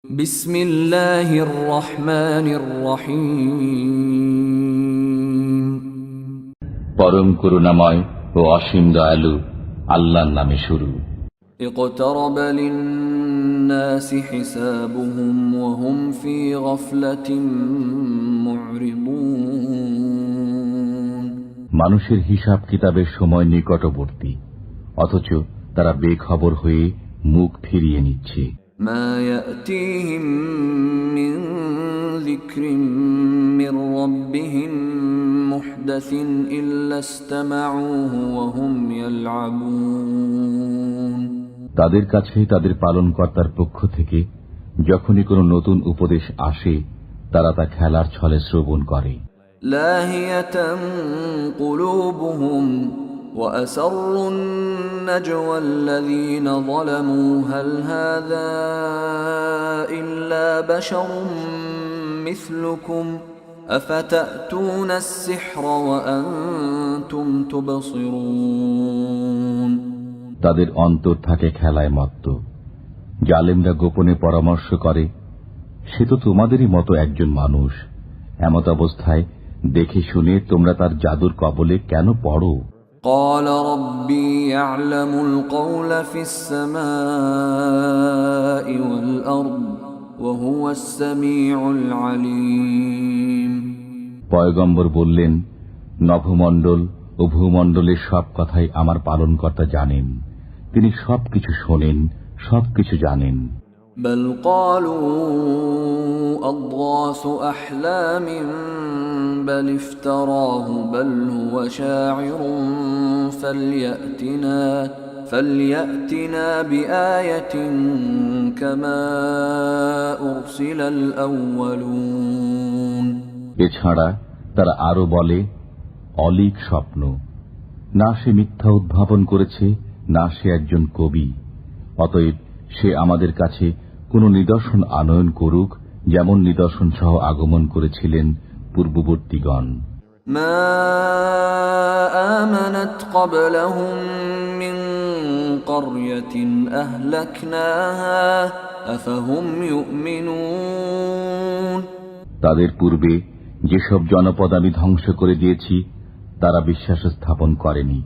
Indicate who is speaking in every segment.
Speaker 1: বিসমিল্লাহির রহমানির রহিম।
Speaker 2: পরম করুণাময় ও অসীম দয়ালু আল্লাহর নামে শুরু।
Speaker 1: اقترب للناس حسابهم وهم في غفلة معرضون।
Speaker 2: মানুষের হিসাব কিতাবের সময় নিকটবর্তী, অথচ তারা বেখবর হয়ে মুখ ফিরিয়ে নিচ্ছে।
Speaker 1: ما يأتيهم من ذكر من ربهم محدث إلا استمعوه وهم يلعبون।
Speaker 2: তাদের কাছে তাদের পালনকর্তার পক্ষ থেকে যখনই কোনো নতুন উপদেশ আসে, তারা তা খেলার ছলে শ্রবণ করে।
Speaker 1: لاهية قلوبهم وأسروا النجوى الذين ظلموا هل هذا إلا بشر مثلكم أفتأتون السحر وأنتم تبصرون।
Speaker 2: তাদের অন্তর থাকে খেলায় মত্ত। জালেমরা গোপনে পরামর্শ করে, সে তো তোমাদেরই মতো একজন মানুষ। এমত অবস্থায় দেখে শুনে তোমরা তার জাদুর কবলে কেন পড়ো?
Speaker 1: قال ربي يعلم القول في السماء والأرض وهو السميع العليم।
Speaker 2: পয়গম্বর বললেন, নভমণ্ডল ও ভূমণ্ডলের সব কথাই আমার পালনকর্তা জানেন, তিনি সবকিছু শোনেন, সবকিছু জানেন।
Speaker 1: بل قالوا أضغاث أحلام بل افتراه بل هو شاعر فليأتنا بآية كما أرسل الأولون।
Speaker 2: এছাড়া তারা আরো বলে, অলীক স্বপ্ন, না সে মিথ্যা উদ্ভাবন করেছে, না সে একজন কবি। অতএব সে আমাদের কাছে কোন নিদর্শন আনয়ন করুক, যেমন নিদর্শন সহ আগমন করেছিলেন পূর্ববর্তীগণ।
Speaker 1: মা আমানাত ক্বাবলাহুম মিন ক্বরয়াতিন আহলাকনাহা আফাহুম ইউমিনুন।
Speaker 2: তাদের পূর্বে যেসব জনপদ আমি ধ্বংস করে দিয়েছি, তারা বিশ্বাস স্থাপন করেনি।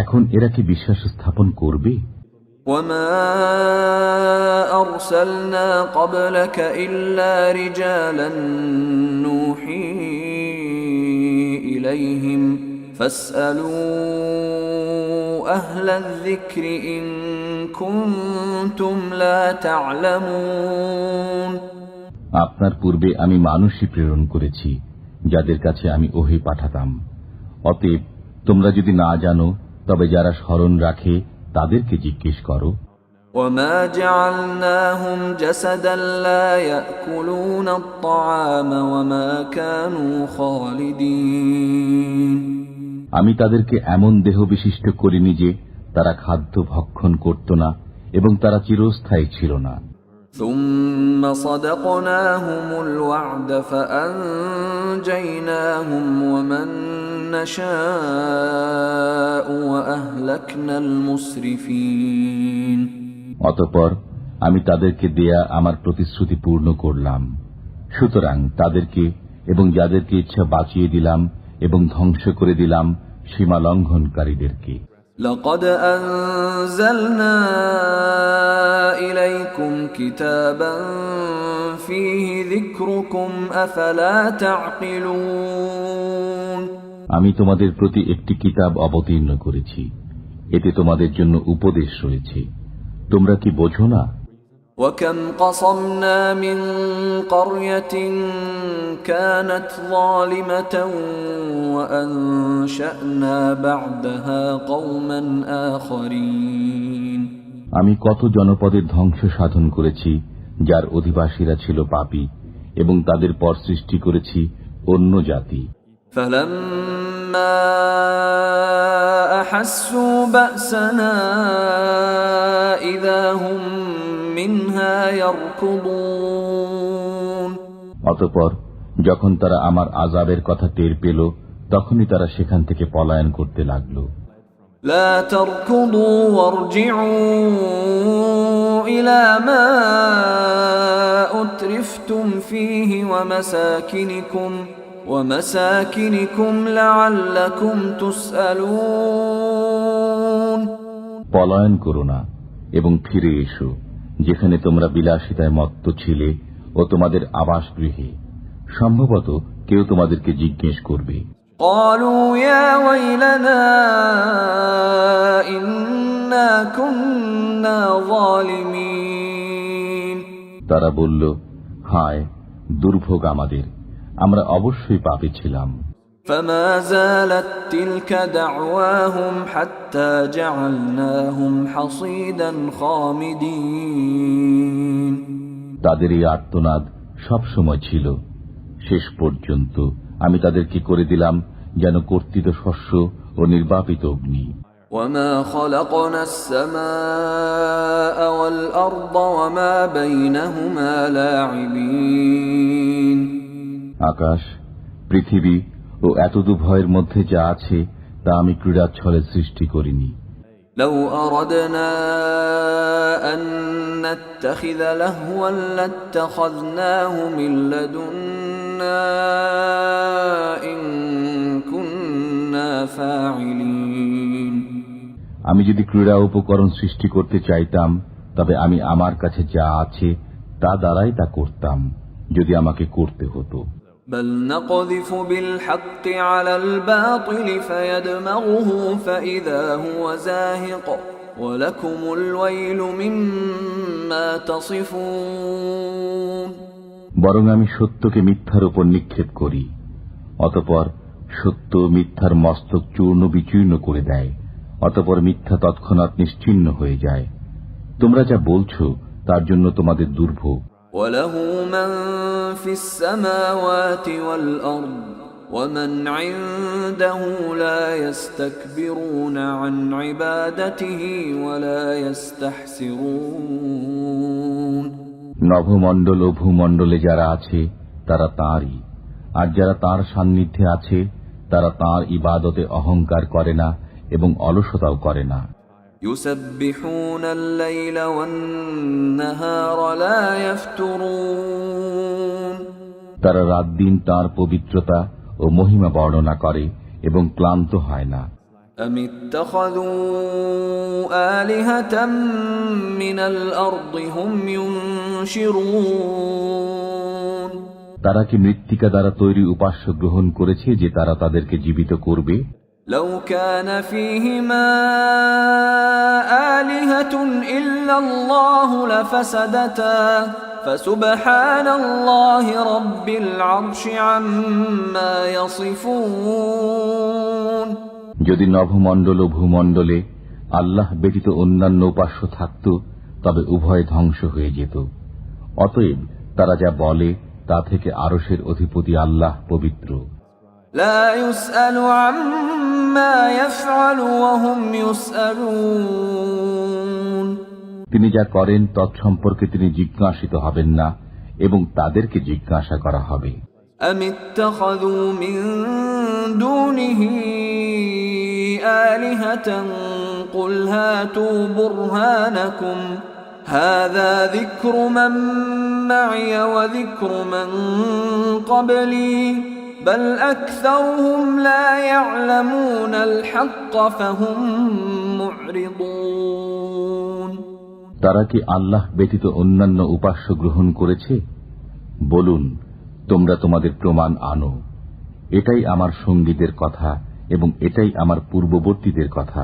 Speaker 2: এখন এরা কি বিশ্বাস স্থাপন করবে?
Speaker 1: وما أرسلنا قبلك إلا رجالا نوحي إليهم فاسألوا أهل الذكر إن كنتم لا تعلمون।
Speaker 2: আপনার পূর্বে আমি মানুষই প্রেরণ করেছি, যাদের কাছে আমি ওহী পাঠাতাম। অতএব তোমরা যদি না জানো, তবে যারা স্মরণ রাখে তাদেরকে জিজ্ঞেস করো।
Speaker 1: وما جعلناهم جسدا لا يأكلون الطعام وما كانوا خالدين।
Speaker 2: আমি তাদেরকে এমন দেহ বিশিষ্ট করিনি যে তারা খাদ্য ভক্ষণ করত না এবং তারা চিরস্থায়ী ছিল না।
Speaker 1: ثم صدقناهم الوعد فأنجيناهم ومن نشاء وأهلكنا المسرفين।
Speaker 2: অতঃপর আমি তাদেরকে দেয়া আমার প্রতিশ্রুতি পূর্ণ করলাম, সুতরাং তাদেরকে এবং যাদেরকে ইচ্ছা বাঁচিয়ে দিলাম এবং ধ্বংস করে দিলাম সীমা লঙ্ঘনকারীদেরকে।
Speaker 1: لقد أنزلنا إليكم كتابا فيه ذكركم أفلا تعقلون।
Speaker 2: আমি তোমাদের প্রতি একটি কিতাব অবতীর্ণ করেছি, এতে তোমাদের জন্য উপদেশ রয়েছে, তোমরা কি বোঝো না?
Speaker 1: وكم قصمنا من قرية كانت ظالمة وأنشأنا بعدها قوما آخرين।
Speaker 2: আমি কত জনপদের ধ্বংস সাধন করেছি, যার অধিবাসীরা ছিল পাপী, এবং তাদের পর সৃষ্টি করেছি অন্য জাতি।
Speaker 1: فلما أحسوا بأسنا إذا هم منها يركضون।
Speaker 2: অতঃপর যখন তারা আমার আযাবের কথা টের পেল, তখনই তারা সেখান থেকে পলায়ন করতে লাগল।
Speaker 1: لا تركضوا وارجعوا إلى ما أترفتم فيه ومساكنكم لعلكم تسألون
Speaker 2: পলায়ন করো না এবং ফিরে এসো যেখানে তোমরা বিলাসিতায় মত্ত ছিলে ও তোমাদের আবাসগৃহে। সম্ভবত কেউ তোমাদেরকে জিজ্ঞেস করবে।
Speaker 1: قالوا يا ويلنا إنا كنا ظالمين
Speaker 2: তারা বলল, হায় দুর্ভোগ আমাদের, আমরা অবশ্যই পাপী ছিলাম।
Speaker 1: فما زالت تلك دعواهم حتى جعلناهم حصيدا خامدين
Speaker 2: তাদের এই আর্তনাদ সবসময় ছিল। শেষ পর্যন্ত আমি তাদেরকে করে দিলাম যেন কর্তিত শস্য ও নির্বাপিত অগ্নি।
Speaker 1: وما خلقنا السماء والأرض وما بينهما لاعبين
Speaker 2: আকাশ, পৃথিবী ও এতদুভয়ের মধ্যে যা আছে তা আমি ক্রীড়াচ্ছলে সৃষ্টি করিনি।
Speaker 1: لو أردنا أن نتخذ لهوا لاتخذناه من لدنا إن كنا فاعلين
Speaker 2: আমি যদি ক্রীড়া উপকরণ সৃষ্টি করতে চাইতাম তবে আমি আমার কাছে যা আছে তা দ্বারাই তা করতাম, যদি আমাকে করতে হতো।
Speaker 1: بل نقذف بالحق على الباطل فيدمغه فإذا هو زاهق ولكم الويل مما تصفون
Speaker 2: বরং আমি সত্যকে মিথ্যার উপর নিক্ষেপ করি, অতঃপর সত্য মিথ্যার মস্তক চূর্ণ বিচূর্ণ করে দেয়, অতঃপর মিথ্যা তৎক্ষণাৎ নিশ্চিহ্ন হয়ে যায়। তোমরা যা বলছো তার জন্য তোমাদের দুর্ভোগ।
Speaker 1: وله من في السماوات والأرض ومن عنده لا يستكبرون عن عبادته ولا يستحسرون
Speaker 2: নভমণ্ডল ও ভূমণ্ডলে যারা আছে তারা তাঁরই, আর যারা তাঁর সান্নিধ্যে আছে তারা তাঁর ইবাদতে অহংকার করে না এবং অলসতাও করে না।
Speaker 1: يسبحون الليل والنهار لا يفترون
Speaker 2: তারা রাত দিন তাঁর পবিত্রতা ও মহিমা বর্ণনা করে এবং ক্লান্ত হয় না।
Speaker 1: أم اتخذوا آلهة من الأرض هم ينشرون
Speaker 2: তারা কি মৃত্তিকা দ্বারা তৈরি উপাস্য গ্রহণ করেছে যে তারা তাদেরকে জীবিত করবে?
Speaker 1: لو كان فيهما آلهة إلا الله لفسدتا فسبحان الله رب العرش عما يصفون
Speaker 2: যদি নভমণ্ডল ও ভূমণ্ডলে আল্লাহ ব্যতীত অন্যান্য উপাস্য থাকত তবে উভয় ধ্বংস হয়ে যেত। অতএব তারা যা বলে তা থেকে আরশের অধিপতি আল্লাহ পবিত্র।
Speaker 1: لا يسأل عما يفعل وهم يسألون
Speaker 2: তিনি যা করেন তৎসম্পর্কে তিনি জিজ্ঞাসিত হবেন না এবং তাদেরকে জিজ্ঞাসা করা হবে।
Speaker 1: أم اتخذوا من دونه آلهة قل هاتوا برهانكم هذا ذكر من معي وذكر من قبلي بل أكثرهم لا يعلمون الحق فهم معرضون
Speaker 2: তারা কি আল্লাহ ব্যতীত অন্যান্য উপাস্য গ্রহণ করেছে? বলুন, তোমরা তোমাদের প্রমাণ আনো। এটাই আমার সঙ্গীদের কথা এবং এটাই আমার পূর্ববর্তীদের কথা,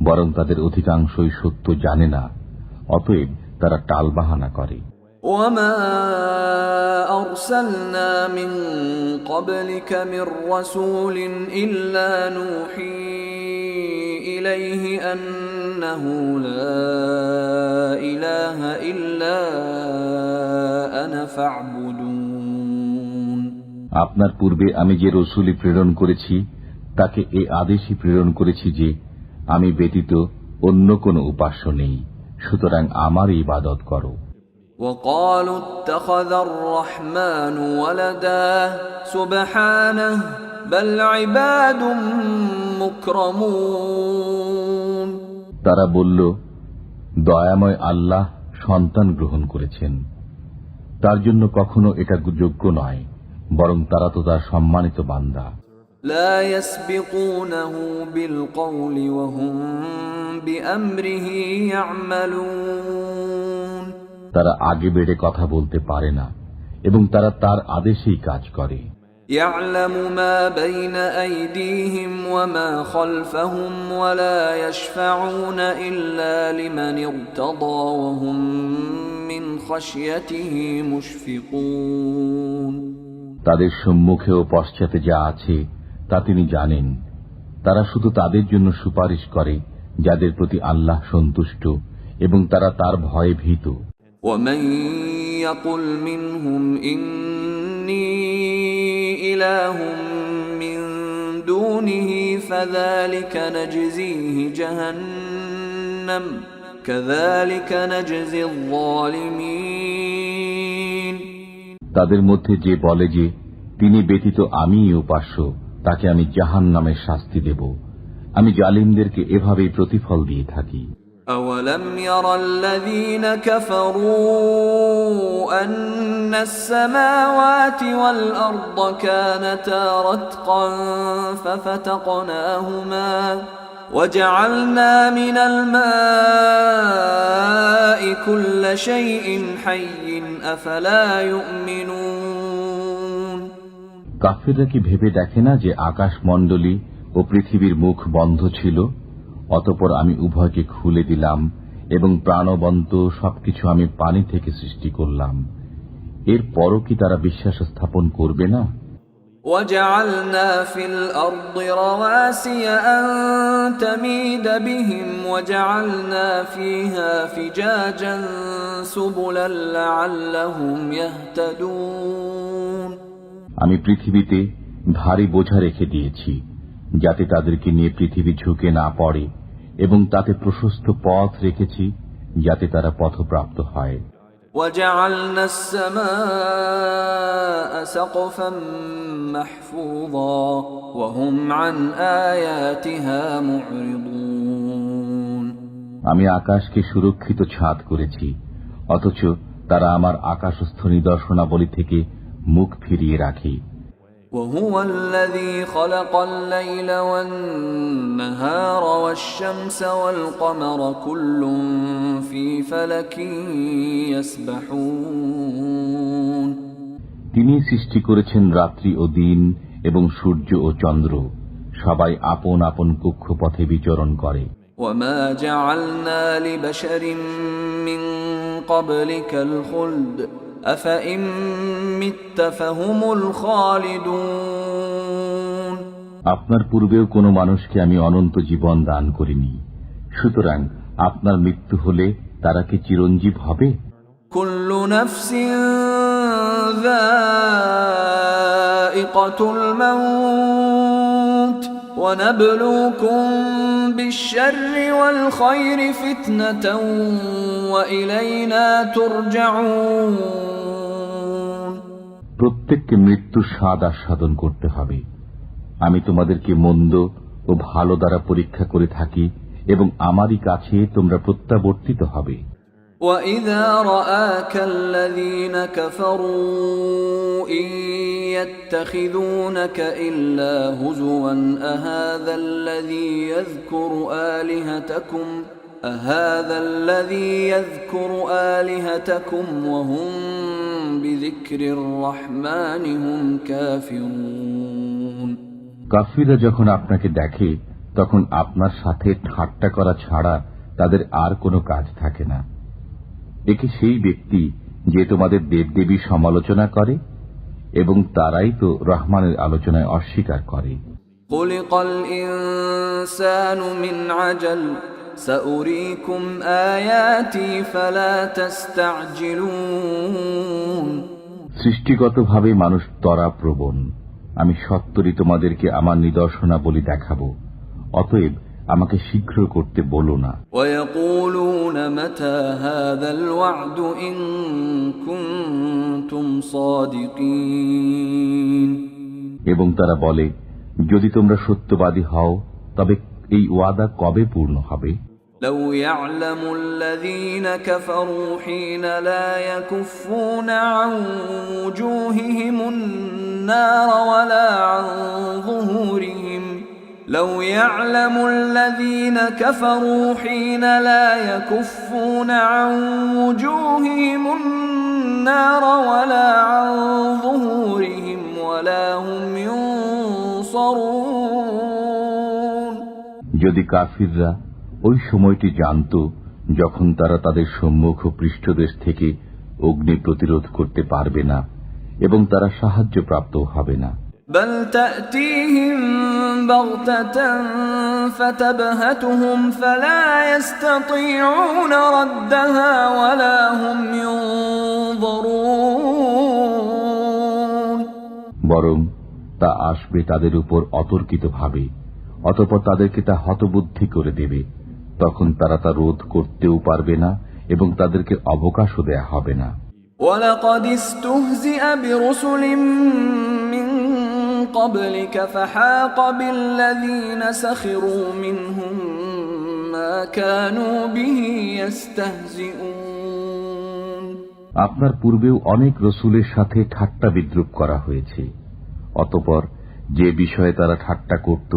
Speaker 2: বরং তাদের অধিকাংশই সত্য জানে না, অতএব তারা টালবাহানা করে।
Speaker 1: وما أرسلنا من قبلك من رسول إلا نوحي إليه أنه لا إله إلا أنا فاعبدون
Speaker 2: আপনার পূর্বে আমি যে রসূলই প্রেরণ করেছি তাকে এই আদেশই প্রেরণ করেছি যে আমি ব্যতীত অন্য কোন উপাস্য নেই, সুতরাং আমার ইবাদত করো।
Speaker 1: وقالوا اتخذ الرحمن ولدا سبحانه بل عباد مكرمون
Speaker 2: তারা বলল, দয়াময় আল্লাহ সন্তান গ্রহণ করেছেন, তার জন্য কখনো এটা যোগ্য নয়, বরং তারা তো তার সম্মানিত বান্দা।
Speaker 1: لا يسبقونه بالقول وهم بأمره يعملون
Speaker 2: তারা আগে বেড়ে কথা বলতে পারে না এবং তারা তার আদেশেই কাজ করে।
Speaker 1: يعلم ما بين أيديهم وما خلفهم ولا يشفعون إلا لمن ارتضى وهم من خشيته مشفقون
Speaker 2: তাদের সম্মুখে ও পশ্চাতে যা আছে তা তিনি জানেন। তারা শুধু তাদের জন্য সুপারিশ করে যাদের প্রতি আল্লাহ সন্তুষ্ট এবং তারা তার ভয়ে ভীত।
Speaker 1: ومن يقل منهم إني إله من دونه فذلك نجزيه جهنم كذلك نجزي الظالمين
Speaker 2: তাদের মধ্যে যে বলে যে তিনি ব্যতীত আমিই উপাস্য, তাকে আমি জাহান্নামের শাস্তি দেব। আমি জালিমদেরকে এভাবেই প্রতিফল দিয়ে থাকি।
Speaker 1: أولم ير الذين كفروا أن السماوات والأرض كانتا رتقا ففتقناهما وجعلنا من الماء كل شيء حي أفلا يؤمنون
Speaker 2: কাফিররা কি ভেবে দেখে না যে আকাশ মণ্ডলী ও পৃথিবীর মুখ বন্ধ ছিল, অতঃপর আমি উভয়কে খুলে দিলাম এবং প্রাণবন্ত সবকিছু আমি পানি থেকে সৃষ্টি করলাম। এরপরও কি তারা বিশ্বাস স্থাপন করবে না?
Speaker 1: وجعلنا في الأرض رواسي أن تميد بهم وجعلنا فيها فجاجا سبلا لعلهم يهتدون
Speaker 2: আমি পৃথিবীতে ভারী বোঝা রেখে দিয়েছি যাতে তাদেরকে নিয়ে পৃথিবী ঝুঁকে না পড়ে, এবং তাতে প্রশস্ত পথ রেখেছি যাতে তারা পথপ্রাপ্ত হয়।
Speaker 1: وجعلنا السماء سقفا محفوظا وهم عن آياتها معرضون
Speaker 2: আমি আকাশকে সুরক্ষিত ছাদ করেছি, অথচ তারা আমার আকাশস্থ নিদর্শনাবলী থেকে মুখ ফিরিয়ে রাখে।
Speaker 1: وهو الذي خلق الليل والنهار والشمس والقمر كل في فلك يسبحون
Speaker 2: তিনি সৃষ্টি করেছেন রাত্রি ও দিন এবং সূর্য ও চন্দ্র, সবাই আপন আপন কক্ষপথে বিচরণ করে।
Speaker 1: وما جعلنا لبشر من قبلك الخلد أفإن مت فهم الخالدون
Speaker 2: আপনার পূর্বেও কোনো মানুষকে আমি অনন্ত জীবন দান করিনি, সুতরাং আপনার মৃত্যু হলে তারা কি চিরঞ্জীব হবে?
Speaker 1: كل نفس ذائقة الموت ونبلوكم بالشر والخير فتنة وإلينا ترجعون
Speaker 2: প্রত্যেককে মৃত্যুর স্বাদ আস্বাদন করতে হবে। আমি তোমাদেরকে মন্দ ও ভালো দ্বারা পরীক্ষা করে থাকি এবং আমারই কাছে তোমরা প্রত্যাবর্তিত হবে।
Speaker 1: وَإِذَا رَآكَ الَّذِينَ كَفَرُوا إِن يَتَّخِذُونَكَ إِلَّا هُزُوًا أَهَذَا الَّذِي يَذْكُرُ آلِهَتَكُمْ وَهُمْ بِذِكْرِ الرَّحْمَنِ هُمْ كَافِرُونَ
Speaker 2: কাফিররা যখন আপনাকে দেখে তখন আপনার সাথে ঠাট্টা করা ছাড়া তাদের আর কোনো কাজ থাকে না। একে সেই ব্যক্তি যে তোমাদের দেবদেবীর সমালোচনা করে এবং তারাই তো রহমানের আলোচনায় অস্বীকার করে।
Speaker 1: خُلِقَ الْإِنسَانُ مِنْ عَجَلٍ سَأُرِيكُمْ آيَاتِي فَلَا تَسْتَعْجِلُونَ
Speaker 2: সৃষ্টিগতভাবে মানুষ ত্বরাপ্রবণ, আমি সত্তরই তোমাদেরকে আমার নিদর্শনাবলী দেখাবো, অতএব আমাকে শীঘ্র করতে বলো না।
Speaker 1: وَيَقُولُونَ مَتَى هَذَا الْوَعْدُ إِن كُنتُمْ صَادِقِينَ
Speaker 2: এবং তারা বলে, যদি তোমরা সত্যবাদী হও তবে এই ওয়াদা কবে পূর্ণ হবে?
Speaker 1: لو يعلم الذين كفروا حين لا يكفون عن وجوههم النار ولا عن ظهورهم لو يعلم الذين كفروا حين لا يكفون عن وجوههم النار ولا عن ظهورهم ولا هم ينصرون
Speaker 2: যদি কাফিররা ওই সময়টি জানত যখন তারা তাদের সম্মুখ ও পৃষ্ঠদেশ থেকে অগ্নি প্রতিরোধ করতে পারবে না এবং তারা সাহায্যপ্রাপ্ত হবে না।
Speaker 1: بل تأتيهم بغتة فتبهتهم فلا يستطيعون ردها ولا هم ينظرون
Speaker 2: বরং তা আসবে তাদের উপর অতর্কিতভাবে, অতঃপর তাদেরকে তা হতবুদ্ধি করে দেবে। তখন তারা তা রোধ করতেও পারবে না এবং তাদেরকে অবকাশও দেয়া হবে না।
Speaker 1: وَلَقَدِ اسْتُهْزِئَ بِرُسُلٍ مِّن قَبْلِكَ فَحَاقَ بِالَّذِينَ سَخِرُوا مِنْهُم مَّا كَانُوا بِهِ يَسْتَهْزِئُونَ
Speaker 2: আপনার পূর্বেও অনেক রসুলের সাথে ঠাট্টা বিদ্রূপ করা হয়েছে, অতঃপর যে বিষয়ে তারা ঠাট্টা করত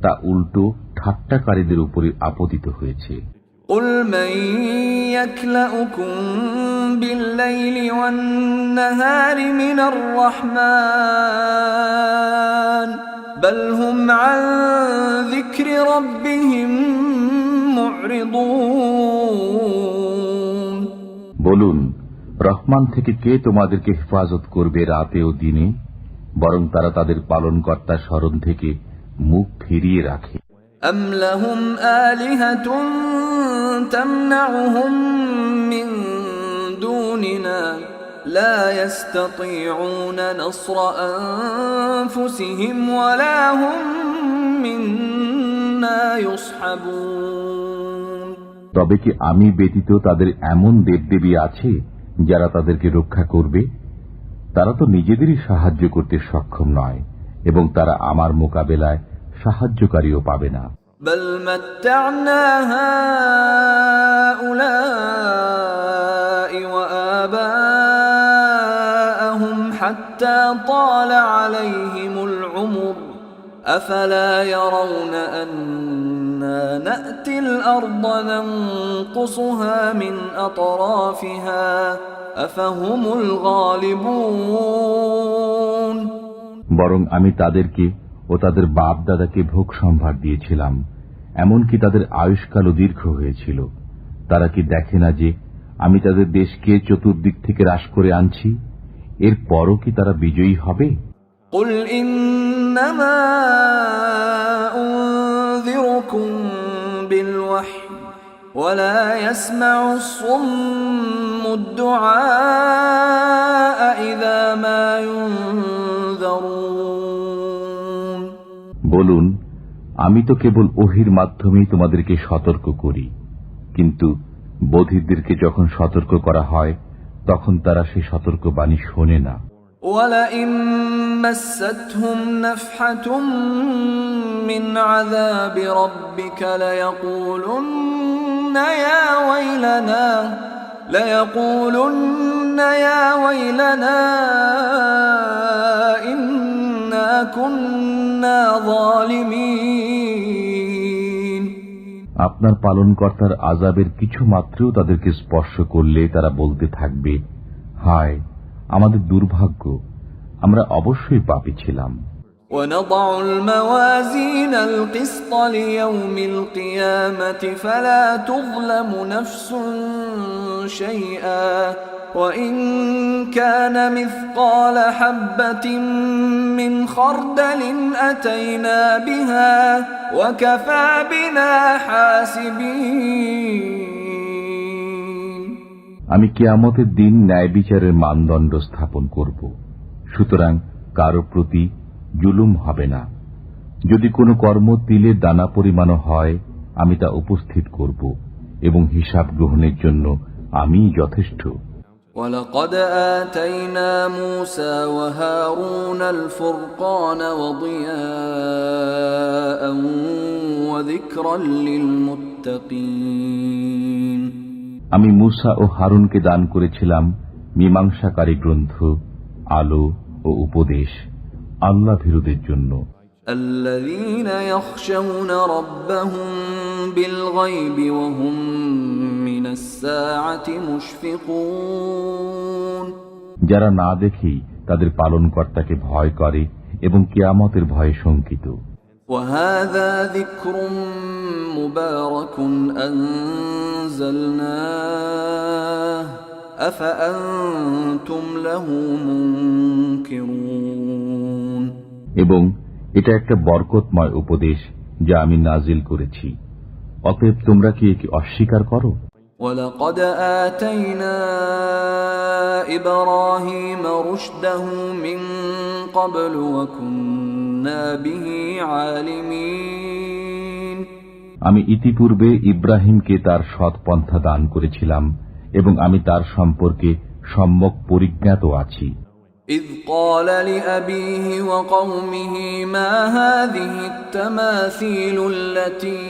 Speaker 2: তা উল্টো ঠাট্টাকারীদের উপরই আপতিত হয়েছে।
Speaker 1: قُلْ مَن يَكْلَؤُكُم بِاللَّيْلِ وَالنَّهَارِ مِنَ الرَّحْمَٰنِ بَلْ هُمْ عَن ذِكْرِ رَبِّهِم مُّعْرِضُونَ
Speaker 2: বলুন, রহমান থেকে কে তোমাদেরকে হেফাজত করবে রাতে ও দিনে? বরং তারা তাদের পালনকর্তার স্মরণ থেকে মুখ ফিরিয়ে রাখে।
Speaker 1: أَمْ لَهُمْ آلِهَةٌ تَمْنَعُهُم مِّن دُونِنَا لَا يَسْتَطِيعُونَ نَصْرَ أَنفُسِهِمْ وَلَا هُم مِّنَّا يُصْحَبُونَ
Speaker 2: তবে কি আমি ব্যতীত তাদের এমন দেবদেবী আছে যারা তাদেরকে রক্ষা করবে? তারা তো নিজেদেরই সাহায্য করতে সক্ষম নয় এবং তারা আমার মোকাবেলায় সাহায্যকারীও পাবে না।
Speaker 1: بل متعنا هؤلاء وآباءهم حتى طال عليهم العمر أفلا يرون أنا نأتي الأرض ننقصها من أطرافها أفهم الغالبون
Speaker 2: বরং আমি তাদেরকে ও তাদের বাপ দাদাকে ভোগ সম্ভার দিয়েছিলাম, এমনকি তাদের আয়ুষ্কালও দীর্ঘ হয়েছিল। তারা কি দেখে না যে আমি তাদের দেশকে চতুর্দিক থেকে হ্রাস করে আনছি? এর পরও কি তারা বিজয়ী হবে?
Speaker 1: قل إنما أنذركم بالوحي ولا يسمع الصم الدعاء إذا ما ينذرون
Speaker 2: বলুন, আমি তো কেবল ওহির মাধ্যমেই তোমাদেরকে সতর্ক করি, কিন্তু বধিরদেরকে যখন সতর্ক করা হয় তখন তারা সেই সতর্কবাণী শোনে না।
Speaker 1: وَلَئِن مَّسَّتْهُمْ نَفْحَةٌ مِّنْ عَذَابِ رَبِّكَ لَيَقُولُنَّ يَا وَيْلَنَا إِنَّا كُنَّا ظَالِمِينَ
Speaker 2: আপনার পালনকর্তার আযাবের কিছু মাত্রেও তাদেরকে স্পর্শ করলে তারা বলতে থাকবে, হায় আমাদের দুর্ভাগ্য, আমরা অবশ্যই পাপী ছিলাম।
Speaker 1: وَنَضَعُ الْمَوَازِينَ الْقِسْطَ لِيَوْمِ الْقِيَامَةِ فَلَا تُظْلَمُ نَفْسٌ شَيْئًا وَإِن كَانَ مِثْقَالَ حَبَّةٍ مِّنْ خَرْدَلٍ أَتَيْنَا بِهَا وَكَفَى بِنَا حَاسِبِينَ
Speaker 2: আমি কিয়ামতের দিন ন্যায় বিচারের মানদণ্ড স্থাপন করব, সুতরাং কারো প্রতি জুলুম হবে না। যদি কোনো কর্ম তিলের দানা পরিমাণও হয়, আমি তা উপস্থিত করব এবং হিসাব গ্রহণের জন্য আমি যথেষ্ট।
Speaker 1: وَلَقَدْ آتَيْنَا مُوسَى وَهَارُونَ الْفُرْقَانَ وَضِيَاءً وَذِكْرًا لِلْمُتَّقِينَ للمتقين
Speaker 2: আমি মূসা ও হারুনকে দান করেছিলাম মীমাংসাকারী গ্রন্থ, আলো ও উপদেশ আল্লাহ ভীরুদের জন্য।
Speaker 1: الذين يخشون ربهم بالغيب وهم من الساعة مشفقون
Speaker 2: যারা না দেখেই তাদের পালনকর্তাকে ভয় করে এবং কিয়ামতের ভয়ে শঙ্কিত।
Speaker 1: وهذا ذكر مبارك أنزلناه أفأنتم له منكرون
Speaker 2: এবং এটা একটা বরকতময় উপদেশ যা আমি নাজিল করেছি, অতএব তোমরা কি একে অস্বীকার করো?
Speaker 1: ولقد آتينا إبراهيم رشده من قبل وكنا به عالمين
Speaker 2: আমি ইতিপূর্বে ইব্রাহিমকে তার সৎ পন্থা দান করেছিলাম এবং আমি তার সম্পর্কে সম্যক পরিজ্ঞাত আছি।
Speaker 1: إذ قال لأبيه وقومه ما هذه التماثيل التي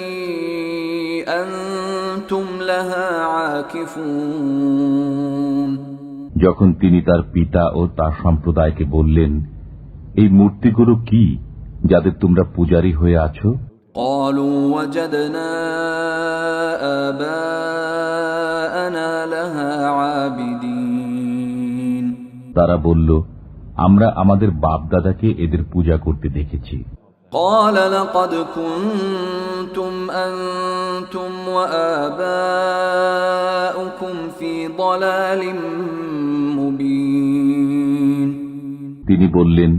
Speaker 1: أنتم لها عاكفون
Speaker 2: যখন তিনি তার পিতা ও তার সম্প্রদায়কে বললেন, এই মূর্তিগুলো কি যাদের তোমরা পূজারী হয়ে আছো?
Speaker 1: قالوا وجدنا آباءنا لها عابدين
Speaker 2: তারা বলল, আমরা আমাদের বাপ দাদাকে এদের পূজা করতে দেখেছি।
Speaker 1: قال لقد كنتم أنتم وآباؤكم في ضلال مبين
Speaker 2: তিনি বললেন,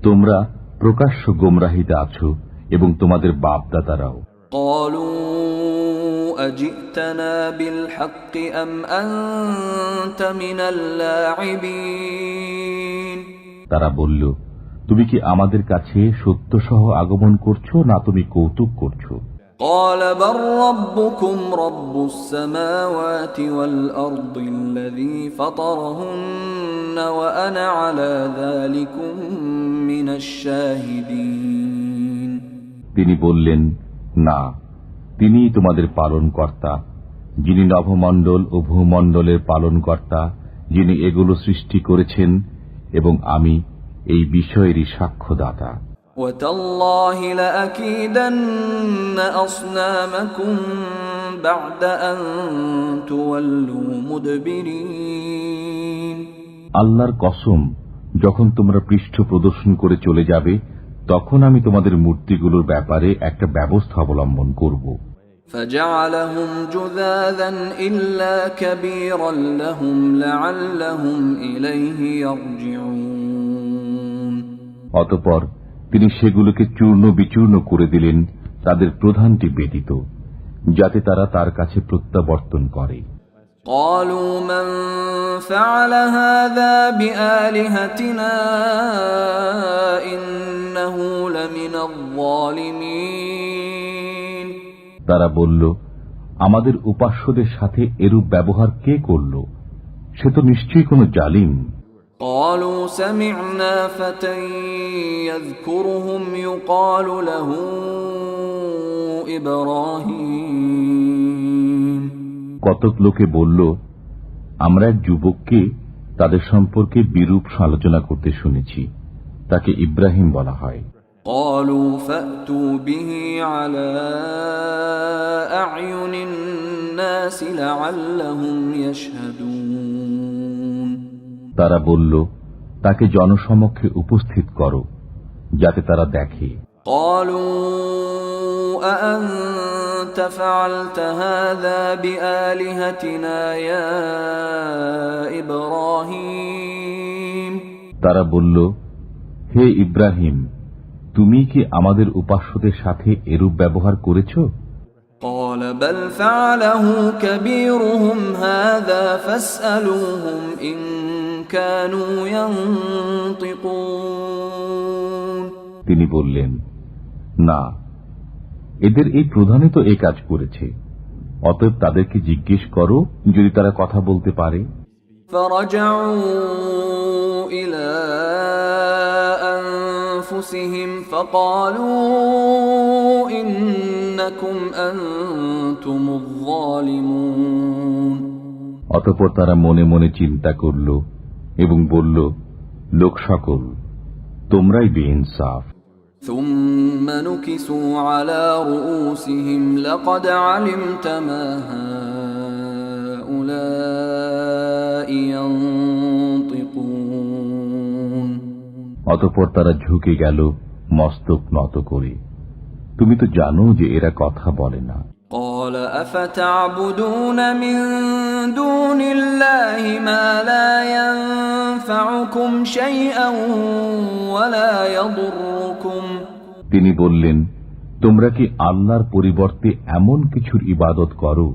Speaker 2: তোমরা প্রকাশ্য গোমরাহিতে আছো এবং তোমাদের বাপ দাদারাও।
Speaker 1: قالوا أجئتنا بالحق أم أنت من اللاعبين
Speaker 2: তারা বলল, তুমি কি আমাদের কাছে সত্য সহ আগমন করছো না তুমি কৌতুক করছো?
Speaker 1: قال بل ربكم رب السماوات والأرض الذي فطرهن وأنا على ذلكم من الشاهدين
Speaker 2: তিনি বললেন, না, তিনিই তোমাদের পালনকর্তা, যিনি নভমণ্ডল ও ভূমণ্ডলের পালনকর্তা, যিনি এগুলো সৃষ্টি করেছেন এবং আমি এই বিষয়েরই সাক্ষ্যদাতা।
Speaker 1: وتالله لأكيدن أصنامكم بعد أن تولوا مدبرين
Speaker 2: আল্লাহর কসম, যখন তোমরা পৃষ্ঠ প্রদর্শন করে চলে যাবে তখন আমি তোমাদের মূর্তিগুলোর ব্যাপারে একটা ব্যবস্থা অবলম্বন করব।
Speaker 1: فجعلهم جذاذا إلا كبيرا لهم لعلهم إليه يرجعون
Speaker 2: অতঃপর তিনি সেগুলোকে চূর্ণ বিচূর্ণ করে দিলেন, তাদের প্রধানটি ব্যতীত, যাতে তারা তার কাছে প্রত্যাবর্তন করে।
Speaker 1: قالوا من فعل هذا بآلهتنا إنه لمن الظالمين
Speaker 2: তারা বলল, আমাদের উপাস্যদের সাথে এরূপ ব্যবহার কে করল? সে তো নিশ্চয়ই কোনো জালিম।
Speaker 1: قالوا سمعنا فتى يذكرهم يقال له إبراهيم
Speaker 2: কতক লোকে বলল, আমরা এক যুবককে তাদের সম্পর্কে বিরূপ আলোচনা করতে শুনেছি, তাকে ইব্রাহিম বলা হয়।
Speaker 1: قالوا فأتوا به على أعين الناس لعلهم يشهدون
Speaker 2: তারা বলল, তাকে জনসমক্ষে উপস্থিত করো যাতে তারা দেখে।
Speaker 1: قالوا أأنت فعلت هذا بآلهتنا يا إبراهيم
Speaker 2: তারা বলল, হে ইব্রাহিম, তুমি কি আমাদের উপাস্যদের সাথে এরূপ ব্যবহার করেছ?
Speaker 1: قال بل فعله كبيرهم هذا فاسألوهم إن كانوا ينطقون
Speaker 2: তিনি বললেন, না, এদের এই প্রধানই তো এই কাজ করেছে, অতএব তাদেরকে জিজ্ঞেস করো যদি তারা কথা বলতে পারে।
Speaker 1: فرجعوا إلى أنفسهم فقالوا إن إنكم أنتم الظالمون
Speaker 2: অতঃপর তারা মনে মনে চিন্তা করল এবং বলল, লোক সকল, তোমরাই বেইনসাফ।
Speaker 1: ثم نكسوا على رؤوسهم لقد علمت ما هؤلاء ينطقون
Speaker 2: অতঃপর তারা ঝুঁকে গেল মস্তক নত করে, তুমি তো জানো যে এরা কথা বলে না।
Speaker 1: قال أفتعبدون من دون الله ما لا ينفعكم شيئا ولا يضركم
Speaker 2: তিনি বললেন, তোমরা কি আল্লাহর পরিবর্তে এমন কিছুর ইবাদত করো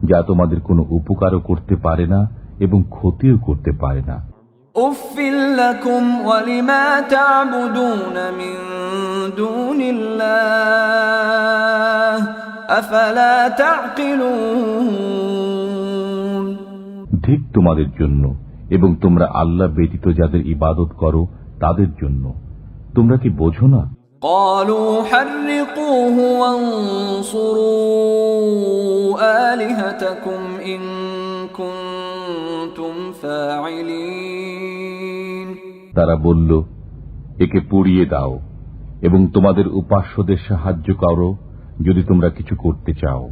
Speaker 2: যা তোমাদের কোনো উপকারও করতে পারে না এবং ক্ষতিও করতে পারে না।
Speaker 1: أف لكم ولما تعبدون من دون الله أفلا تعقلون
Speaker 2: ঠিক তোমাদের জন্য এবং তোমরা আল্লাহ ব্যতীত যাদের ইবাদত করো তাদের জন্য, তোমরা কি বোঝো না?
Speaker 1: قالوا حرقوه وانصروا آلهتكم إن كنتم فاعلين
Speaker 2: তারা বলল, একে পুড়িয়ে দাও এবং তোমাদের উপাস্যদের সাহায্য করো যদি তোমরা কিছু করতে চাও।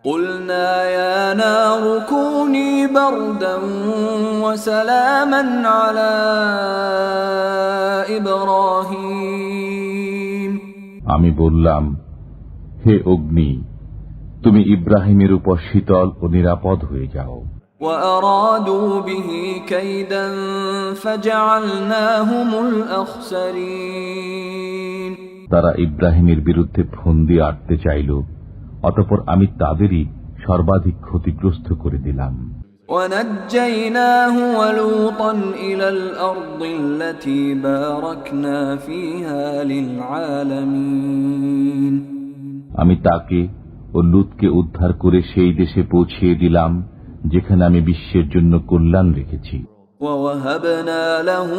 Speaker 1: قلنا يا نار كوني بردا وسلاما على إبراهيم
Speaker 2: আমি বললাম, হে অগ্নি, তুমি ইব্রাহিমের উপর শীতল ও নিরাপদ হয়ে যাও।
Speaker 1: وأرادوا به كيدا فجعلناهم الأخسرين
Speaker 2: তারা ইব্রাহিমের বিরুদ্ধে ফন্দি আটতে চাইল, অতঃপর আমি তাদেরই সর্বাধিক ক্ষতিগ্রস্ত করে দিলাম।
Speaker 1: ونجيناه ولوطا إلى الأرض التي باركنا فيها للعالمين
Speaker 2: আমি তাকে ও লূতকে উদ্ধার করে সেই দেশে পৌঁছিয়ে দিলাম যেখানে আমি বিশ্বের জন্য কল্যাণ রেখেছি।
Speaker 1: ووهبنا له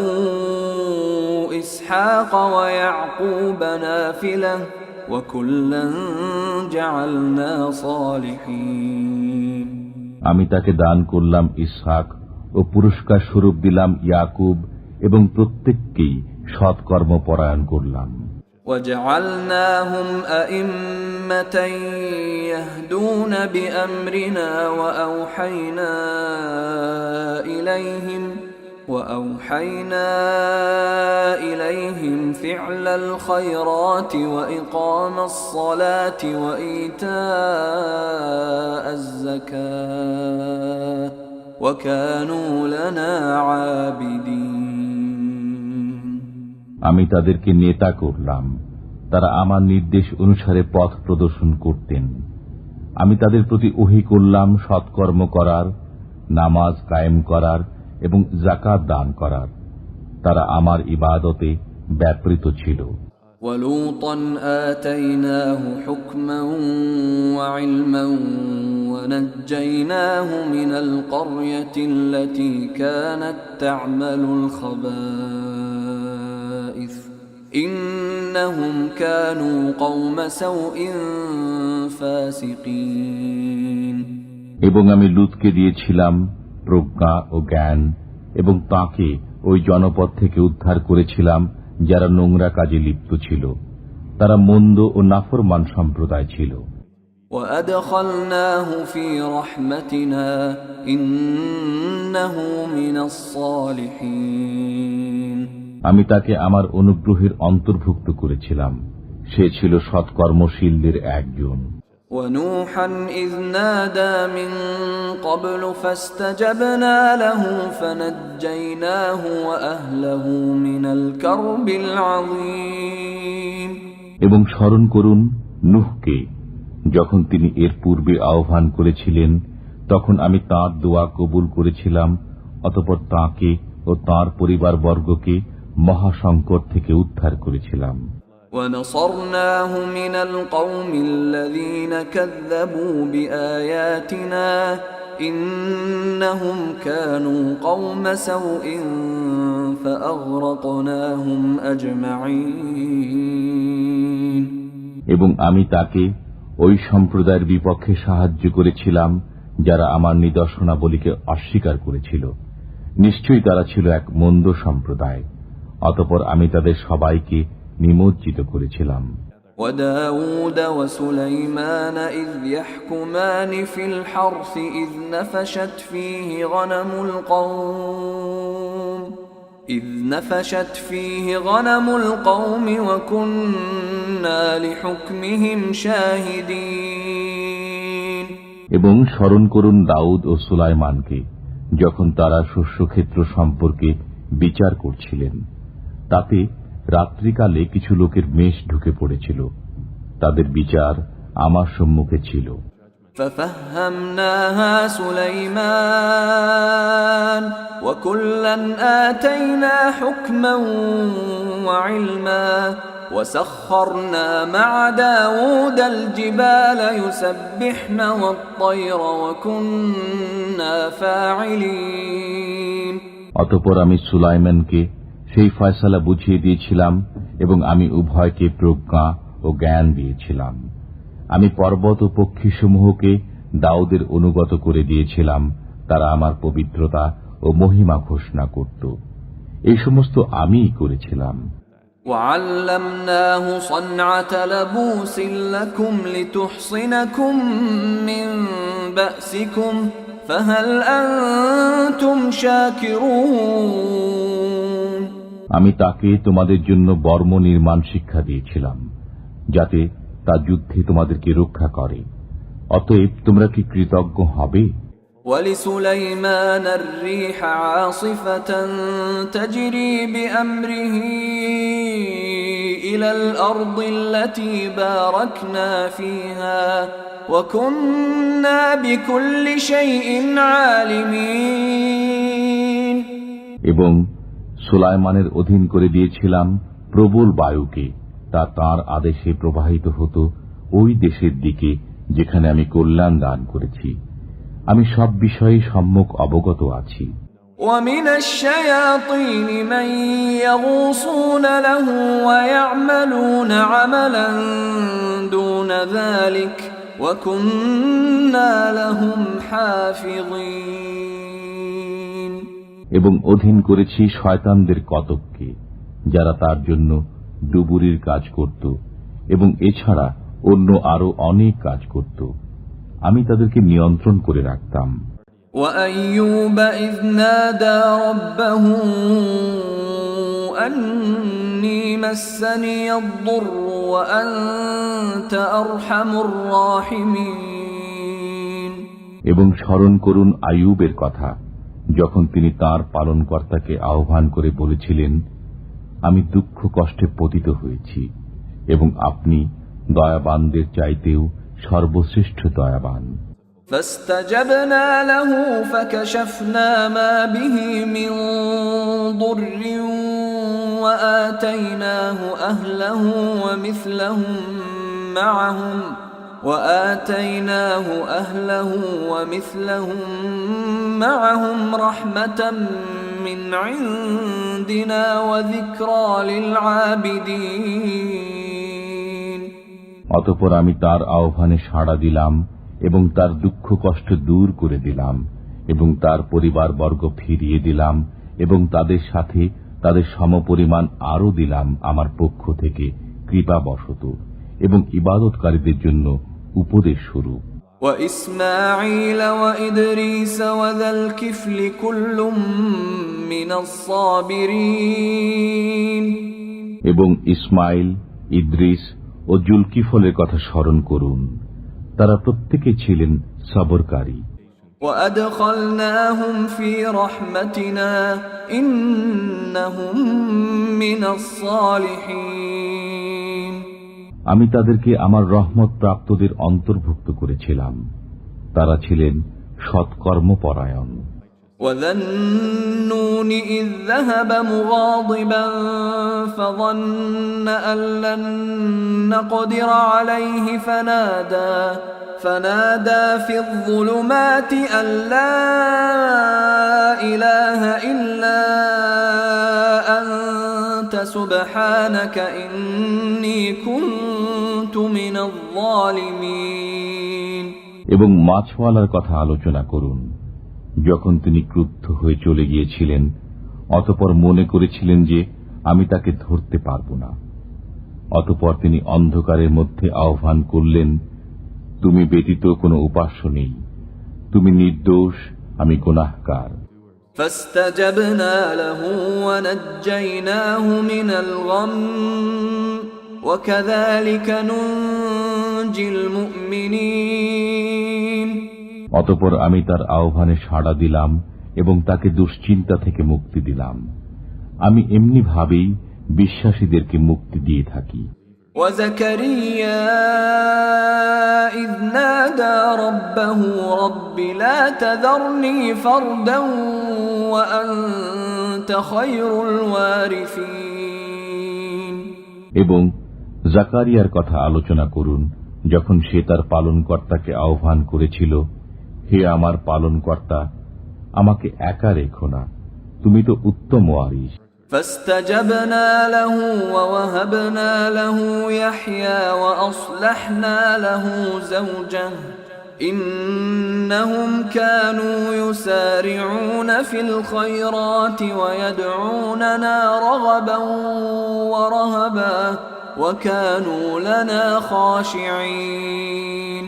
Speaker 1: إسحاق ويعقوب نافلة وكلا جعلنا صالحين
Speaker 2: আমি তাকে দান করলাম ইসহাক ও পুরস্কার স্বরূপ দিলাম ইয়াকুব এবং প্রত্যেককেই সৎকর্ম পরায়ণ করলাম।
Speaker 1: وجعلناهم أئمة يهدون بأمرنا وأوحينا إليهم فعل الخيرات وإقام الصلاة وإيتاء الزكاة وكانوا لنا عابدين
Speaker 2: আমি তাদেরকে নেতা করলাম, তারা আমার নির্দেশ অনুসারে পথ প্রদর্শন করতেন। আমি তাদের প্রতি ওহী করলাম সৎকর্ম করার, নামাজ কায়েম করার এবং যাকাত দান করার। তারা আমার ইবাদতে ব্যাপৃত ছিল।
Speaker 1: ولوطا آتيناه حكما وعلما ونجيناه من القرية التي كانت تعمل الخبائث إنهم كانوا قوم سوء فاسقين
Speaker 2: এবং আমি লূতকে দিয়েছিলাম প্রজ্ঞা ও জ্ঞান এবং তাকে ওই জনপদ থেকে উদ্ধার করেছিলাম যারা নোংরা কাজে লিপ্ত ছিল। তারা মন্দ ও নাফরমান সম্প্রদায় ছিল।
Speaker 1: وأدخلناه في رحمتنا إنه من الصالحين
Speaker 2: আমি তাকে আমার অনুগ্রহের অন্তর্ভুক্ত করেছিলাম, সে ছিল সৎকর্মশীলদের একজন।
Speaker 1: ونوحا إذ نادى من قبل فاستجبنا له فنجيناه وأهله من الكرب العظيم
Speaker 2: এবং স্মরণ করুন নূহকে, যখন তিনি এর পূর্বে আহ্বান করেছিলেন, তখন আমি তাঁর দোয়া কবুল করেছিলাম, অতঃপর তাঁকে ও তাঁর পরিবারবর্গকে মহাসংকট থেকে উদ্ধার করেছিলাম।
Speaker 1: ونصرناه من القوم الذين كذبوا بآياتنا إنهم كانوا قوم سوء فأغرقناهم أجمعين
Speaker 2: এবং আমি তাকে ওই সম্প্রদায়ের বিপক্ষে সাহায্য করেছিলাম যারা আমার নিদর্শনাবলীকে অস্বীকার করেছিল। নিশ্চয়ই তারা ছিল এক মন্দ সম্প্রদায়। অতঃপর আমি তাদের সবাইকে নিমজ্জিত করেছিলাম।
Speaker 1: وَدَاوُودَ وَسُلَيْمَانَ إِذْ يَحْكُمَانِ فِي الْحَرْثِ إِذْ نَفَشَتْ فِيهِ غَنَمُ الْقَوْمِ وَكُنَّا لِحُكْمِهِمْ شَاهِدِينَ।
Speaker 2: এবং স্মরণ করুন দাউদ ও সুলাইমানকে যখন তারা শস্যক্ষেত্র সম্পর্কে বিচার করছিলেন। তাতে রাত্রিকালে কিছু লোকের মেষ ঢুকে পড়েছিল। তাদের বিচার আমার সম্মুখে ছিল।
Speaker 1: فَفَهَّمْنَاهَا سُلَيْمَانَ وَكُلًّا آتَيْنَا حُكْمًا وَعِلْمًا وَسَخَّرْنَا مَعَ دَاوُودَ الْجِبَالَ يُسَبِّحْنَ وَالطَّيْرَ وَكُنَّا فَاعِلِينَ।
Speaker 2: অতঃপর আমি সুলাইমানকে সেই ফয়সালা বুঝিয়ে দিয়েছিলাম এবং আমি উভয়কে প্রজ্ঞা ও জ্ঞান দিয়েছিলাম। আমি পর্বত ও পক্ষীসমূহকে দাউদের অনুগত করে দিয়েছিলাম। তারা আমার পবিত্রতা ও মহিমা ঘোষণা করত। এই সমস্ত আমিই করেছিলাম।
Speaker 1: وَعَلَّمْنَاهُ صَنْعَةَ لَبُوسٍ لَكُمْ لِتُحْصِنَكُمْ مِنْ بَأْسِكُمْ فَهَلْ أَنْتُمْ شَاكِرُونَ।
Speaker 2: আমি তাকে তোমাদের জন্য বর্ম নির্মাণ শিক্ষা দিয়েছিলাম, যাতে তা যুদ্ধে তোমাদেরকে রক্ষা করে। অতএব তোমরা কি কৃতজ্ঞ হবে?
Speaker 1: وَلِسُلَيْمَانَ الرِّيحَ عَاصِفَةً تَجْرِي بِأَمْرِهِ إِلَى الْأَرْضِ الَّتِي بَارَكْنَا فِيهَا وَكُنَّا بِكُلِّ شَيْءٍ عَالِمِينَ।
Speaker 2: এবং সুলাইমানের অধীন করে দিয়েছিলাম প্রবল বায়ুকে। তা তাঁর আদেশে প্রবাহিত হতো ওই দেশের দিকে যেখানে আমি কল্যাণ দান করেছি। আমি সব বিষয়ে সম্যক অবগত আছি।
Speaker 1: وَمِنَ الشَّيَاطِينِ مَن يَغُوصُونَ لَهُ وَيَعْمَلُونَ عَمَلًا دُونَ ذَلِكَ وَكُنَّا لَهُمْ حَافِظِينَ।
Speaker 2: এবং অধীন করেছি শয়তানদের কতককে, যারা তার জন্য ডুবুরির কাজ করত এবং এছাড়া অন্য আরো অনেক কাজ করত। আমি তাদেরকে নিয়ন্ত্রণ করে রাখতাম।
Speaker 1: وَأَيُّوبَ إِذْ نَادَى رَبَّهُ أَنِّي مَسَّنِيَ الضُّرُّ وَأَنْتَ أَرْحَمُ الراحمين।
Speaker 2: এবং স্মরণ করুন আইয়ুবের কথা, যখন তিনি তাঁর পালনকর্তাকে আহ্বান করে বলেছিলেন, আমি দুঃখ কষ্টে পতিত হয়েছি এবং আপনি দয়াবানদের চাইতেও সর্বশ্রেষ্ঠ দয়াবান।
Speaker 1: فاستجبنا له فكشفنا ما به من ضر وآتيناه أهله ومثلهم معهم رحمة من عندنا وذكرى للعابدين।
Speaker 2: অতঃপর আমি তার আহ্বানে সাড়া দিলাম এবং তার দুঃখ কষ্ট দূর করে দিলাম এবং তার পরিবারবর্গ ফিরিয়ে দিলাম এবং তাদের সাথে তাদের সমপরিমাণ আরো দিলাম আমার পক্ষ থেকে কৃপাবশত এবং ইবাদতকারীদের জন্য উপদেশ স্বরূপ।
Speaker 1: وإسماعيل وإدريس وذا الكفل كل من الصابرين।
Speaker 2: এবং ইসমাইল, ইদ্রিস ও জুলকিফলের কথা স্মরণ করুন, তারা প্রত্যেকে ছিলেন সবরকারী।
Speaker 1: وأدخلناهم في رحمتنا إنهم من الصالحين।
Speaker 2: আমি তাদেরকে আমার রহমত প্রাপ্তদের অন্তর্ভুক্ত করেছিলাম, তারা ছিলেন সৎকর্মপরায়ণ।
Speaker 1: وذا النون إذ ذهب مغاضبا فظن أن لن نقدر عليه فنادى في الظلمات أن لا إله إلا أنت سبحانك إني كنت من الظالمين। الظالمين
Speaker 2: এবং মাছওয়ালার কথা আলোচনা করুন। যখন তিনি ক্রুদ্ধ হয়ে চলে গিয়েছিলেন, অতঃপর মনে করেছিলেন যে আমি তাকে ধরতে পারব না। অতঃপর তিনি অন্ধকারের মধ্যে আহ্বান করলেন, তুমি ব্যতীত কোনো উপাস্য নেই, তুমি নির্দোষ, আমি গুনাহগার।
Speaker 1: فاستجبنا له ونجيناه من الغم وكذلك ننجي المؤمنين
Speaker 2: অতঃপর আমি তার আহ্বানে সাড়া দিলাম এবং তাকে দুশ্চিন্তা থেকে মুক্তি দিলাম। আমি এমনি ভাবেই বিশ্বাসীদেরকে মুক্তি দিয়ে থাকি।
Speaker 1: وزكريا إذ نادى ربه رب لا تذرني فردا وأنت خير الوارثين
Speaker 2: এবং জাকারিয়ার কথা আলোচনা করুন, যখন সে তার পালনকর্তাকে আহ্বান করেছিল, হে আমার পালনকর্তা, আমাকে একা রেখো না, তুমি তো উত্তম ওয়ারিস।
Speaker 1: فاستجبنا له ووهبنا له يحيى وأصلحنا له زوجه إنهم كانوا يسارعون في الخيرات ويدعوننا رغبا ورهبا وكانوا لنا خاشعين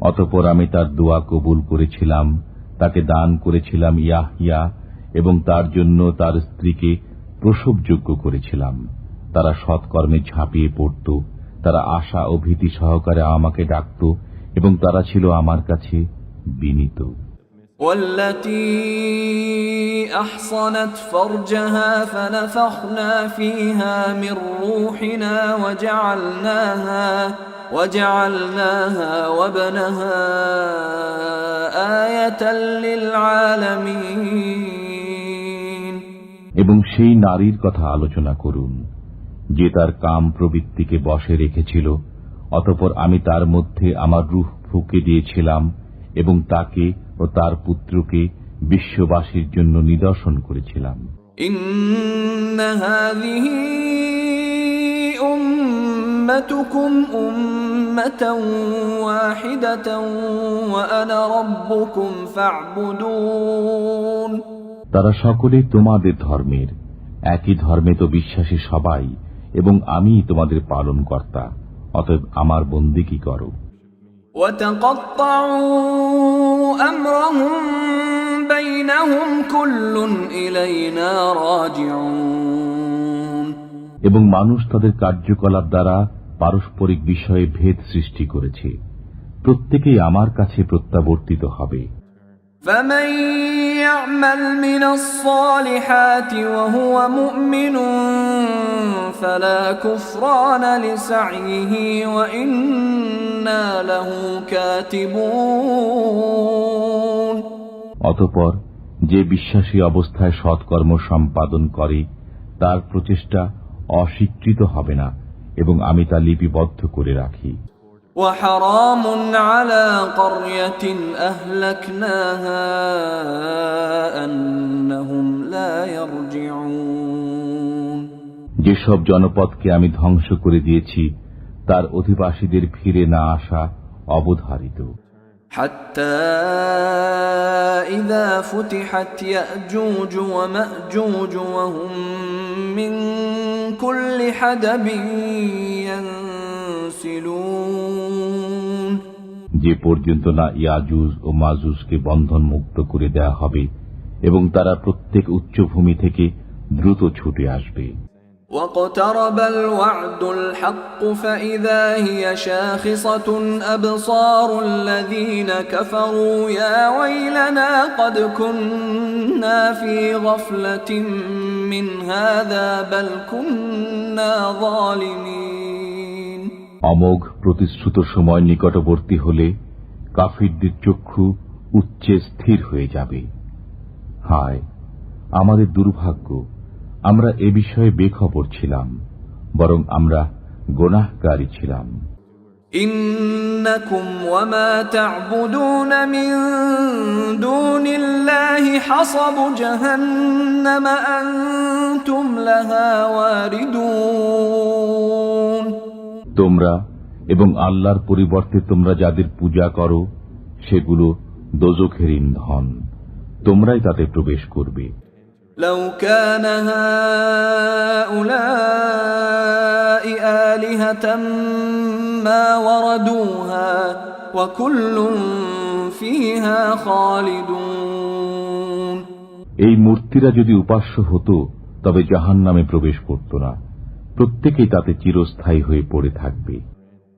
Speaker 2: অতঃপর আমি তার দোয়া কবুল করেছিলাম, তাকে দান করেছিলাম ইয়াহইয়া এবং তার জন্য তার স্ত্রীকে প্রসবযোগ্য করেছিলাম। তারা সৎকর্মে ঝাঁপিয়ে পড়ত, তারা আশা ও ভীতি সহকারে আমাকে ডাকত এবং তারা ছিল আমার কাছে বিনীত।
Speaker 1: والتي أحصنت فرجها فنفخنا فيها من روحنا وجعلناها وابنها آية للعالمين
Speaker 2: এবং সেই নারীর কথা আলোচনা করুন, যে তার কাম প্রবৃত্তিকে বশে রেখেছিল, অতঃপর আমি তার মধ্যে আমার রূহ ফুঁকে দিয়েছিলাম এবং তাকে ও তার পুত্রকে বিশ্ববাসীর জন্য নিদর্শন করেছিলাম।
Speaker 1: إن هذه أمتكم أمة واحدة وأنا ربكم فاعبدون
Speaker 2: তারা সকলেই তোমাদের ধর্মের, একই ধর্মে তো বিশ্বাসী সবাই, এবং আমি তোমাদের পালন কর্তা, অতএব আমার বন্দেগী করো।
Speaker 1: وتقطعوا أمرهم بينهم كل إلينا راجعون
Speaker 2: এবং মানুষ তাদের কার্যকলাপ দ্বারা পারস্পরিক বিষয়ে ভেদ সৃষ্টি করেছে, প্রত্যেকেই আমার কাছে প্রত্যাবর্তিত হবে।
Speaker 1: فمن يعمل من الصالحات وهو مؤمن فلا كفران لسعيه وإنا له كاتبون
Speaker 2: অতঃপর যে বিশ্বাসী অবস্থায় সৎকর্ম সম্পাদন করে, তার প্রচেষ্টা অস্বীকৃত হবে না এবং আমি তা লিপিবদ্ধ করে রাখি।
Speaker 1: وحرام على قرية أهلكناها أنهم لا يرجعون
Speaker 2: যেসব জনপদকে আমি ধ্বংস করে দিয়েছি, তার অধিবাসীদের ফিরে না আসা অবধারিত।
Speaker 1: حتى إذا فتحت يأجوج ومأجوج وهم من كل حدب ينسلون
Speaker 2: যে পর্যন্ত না ইয়াজুজ ও মাজুজকে বন্ধন মুক্ত করে দেয়া হবে এবং তারা প্রত্যেক উচ্চভূমি থেকে দ্রুত ছুটে আসবে।
Speaker 1: واقترب الوعد الحق فإذا هي شاخصة أبصار الذين كفروا يا ويلنا قد كنا في غفلة من هذا بل كنا ظالمين
Speaker 2: অমোঘ প্রতিশ্রুত সময় নিকটবর্তী হলে কাফিরদের চক্ষু উচ্চে স্থির হয়ে যাবে। হায় আমাদের দুর্ভাগ্য, আমরা এ বিষয়ে বেখবর ছিলাম, বরং আমরা গুনাহকারী ছিলাম।
Speaker 1: إنكم وما تعبدون من دون الله حصب جهنم أنتم لها واردون
Speaker 2: তোমরা এবং আল্লাহর পরিবর্তে তোমরা যাদের পূজা করো সেগুলো দোজখের ইন্ধন, তোমরাই তাতে প্রবেশ করবে।
Speaker 1: لو كان هؤلاء آلهة ما وردوها وكل فيها خالدون।
Speaker 2: এই মূর্তিরা যদি উপাস্য হতো তবে জাহান্নামে প্রবেশ করত না, প্রত্যেকেই তাতে চিরস্থায়ী হয়ে পড়ে থাকবে।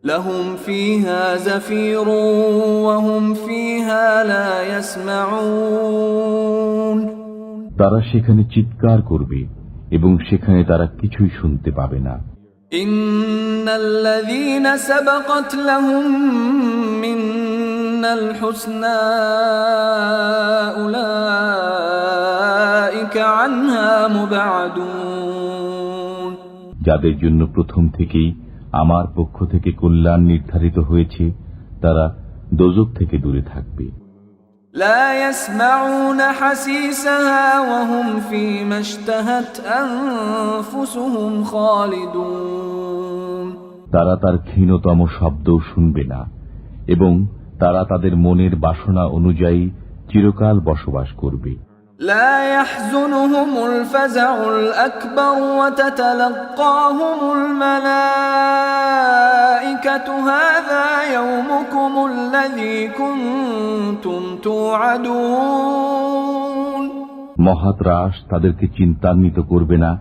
Speaker 1: لهم فيها زفير وهم فيها لا يسمعون।
Speaker 2: তারা সেখানে চিৎকার করবে এবং সেখানে তারা কিছুই শুনতে পাবে না।
Speaker 1: ইন্নাল্লাযীনা সাবাকাত লাহুম মিনাল হুসনা উলাইকা আনহা মুবআদুন।
Speaker 2: যাদের জন্য প্রথম থেকেই আমার পক্ষ থেকে কল্যাণ নির্ধারিত হয়েছে তারা দোজখ থেকে দূরে থাকবে।
Speaker 1: لا يسمعون حسيسها وهم فيما اشتهت أنفسهم خالدون।
Speaker 2: তারা তার ক্ষীণতম শব্দও শুনবে না এবং তারা তাদের মনের বাসনা অনুযায়ী চিরকাল বসবাস করবে।
Speaker 1: لا يحزنهم الفزع الأكبر وتتلقاهم الملائكة هذا يومكم الذي كنتم توعدون।
Speaker 2: মহাত্রাস তাদেরকে চিন্তান্বিত করবে না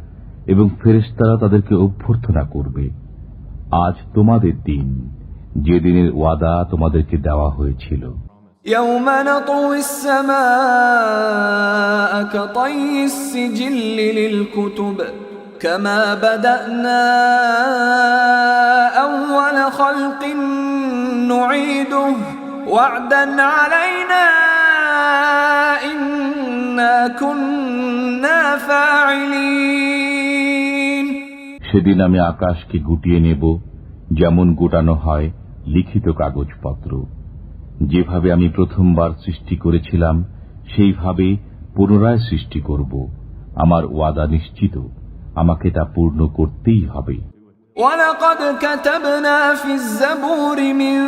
Speaker 2: এবং ফেরেশতারা তাদেরকে অভ্যর্থনা করবে, আজ তোমাদের দিন, যে দিনের ওয়াদা তোমাদেরকে দেওয়া হয়েছিল।
Speaker 1: يوم نطوي السماء كطي السجل للكتب كما بدأنا أول خلق نعيده وعدا علينا إنا كنا فاعلين।
Speaker 2: সেদিন আমি আকাশকে গুটিয়ে নেব যেমন গোটানো হয় লিখিত কাগজপত্র। যেভাবে আমি প্রথমবার সৃষ্টি করেছিলাম সেইভাবে পুনরায় সৃষ্টি করব। আমার ওয়াদা নিশ্চিত, আমাকে তা পূর্ণ করতেই হবে।
Speaker 1: وَلَقَدْ كَتَبْنَا فِي الزَّبُورِ مِن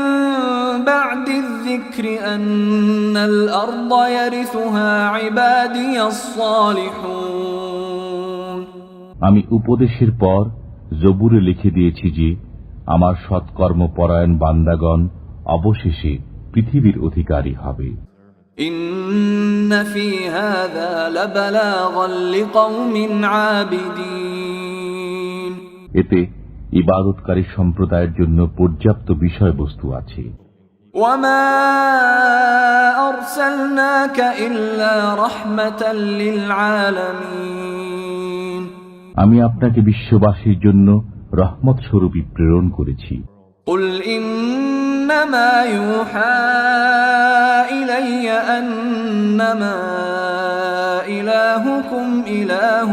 Speaker 1: بَعْدِ الذِّكْرِ أَنَّ الْأَرْضَ يَرِثُهَا عِبَادِيَ الصَّالِحُونَ।
Speaker 2: আমি উপদেশের পর জবুরে লিখে দিয়েছি যে আমার সৎকর্ম পরায়ণ বান্দাগণ অবশেষে পৃথিবীর অধিকারী হবে।
Speaker 1: إِنَّ فِي هَذَا لَبَلَاغًا لِقَوْمٍ عَابِدِينَ।
Speaker 2: এতে ইবাদতকারী সম্প্রদায়ের জন্য পর্যাপ্ত বিষয়বস্তু আছে।
Speaker 1: وَمَا أَرْسَلْنَاكَ إِلَّا رَحْمَةً لِلْعَالَمِينَ।
Speaker 2: আমি আপনাকে বিশ্ববাসীর জন্য রহমত স্বরূপী প্রেরণ করেছি।
Speaker 1: قُلْ إِنَّمَا يُوحَى إِلَيَّ أَنَّمَا إِلَٰهُكُمْ إِلَٰهٌ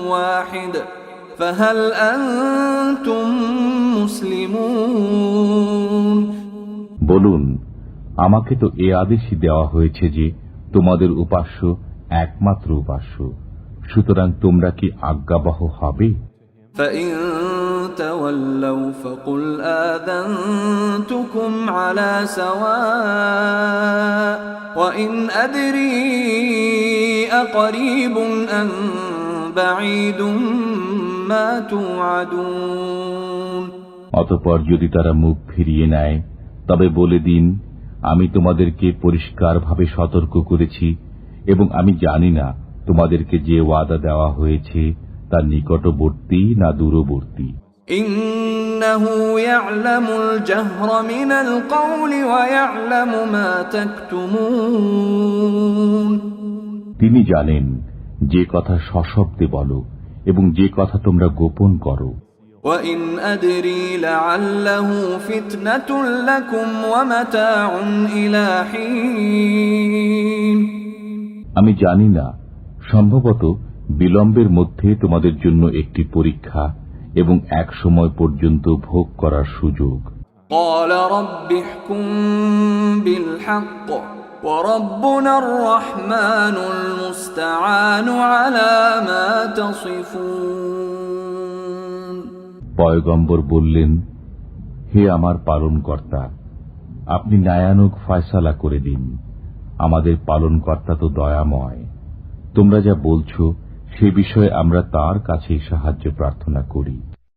Speaker 1: وَاحِدٌ فَهَلْ أَنْتُمْ مُسْلِمُونَ।
Speaker 2: বলুন, আমাকে তো এ আদেশই দেওয়া হয়েছে যে তোমাদের উপাস্য একমাত্র উপাস্য, সুতরাং তোমরা কি আজ্ঞাবহ হবে?
Speaker 1: فَإِن تَوَلَّوْا فَقُلْ آذَنْتُكُمْ عَلَى سَوَاءٍ وَإِنْ أَدْرِي أَقَرِيبٌ أَمْ بَعِيدٌ مَا تُوعَدُونَ।
Speaker 2: অতঃপর যদি তারা মুখ ফিরিয়ে নেয় তবে বলে দিন, আমি তোমাদেরকে পরিষ্কারভাবে সতর্ক করেছি এবং আমি জানি না তোমাদেরকে যে ওয়াদা দেওয়া হয়েছে তা নিকটবর্তী না দূরবর্তী।
Speaker 1: ইন্নাহু ইয়ালামুল জাহরা মিনাল কওলি ওয়া ইয়ালামু মা তাকতুমুন।
Speaker 2: তিনি জানেন যে কথা সশব্দে বলো এবং যে কথা তোমরা গোপন করো।
Speaker 1: ওয়া ইন আদরি লাআল্লাহু ফিতনাতুল লাকুম ওয়া মাতাউন ইলা হিন।
Speaker 2: আমি জানি না, সম্ভবত বিলম্বের মধ্যে তোমাদের জন্য একটি পরীক্ষা এবং এক সময় পর্যন্ত ভোগ করার সুযোগ।
Speaker 1: قال رب احكم بالحق وربنا الرحمن المستعان على ما تصفون।
Speaker 2: পয়গম্বর বললেন, হে আমার পালনকর্তা, আপনি ন্যায়ানুগ ফয়সালা করে দিন। আমাদের পালনকর্তা তো দয়াময়। তোমরা যা বলছো সে বিষয়ে আমরা তাঁর কাছেই সাহায্য প্রার্থনা করি।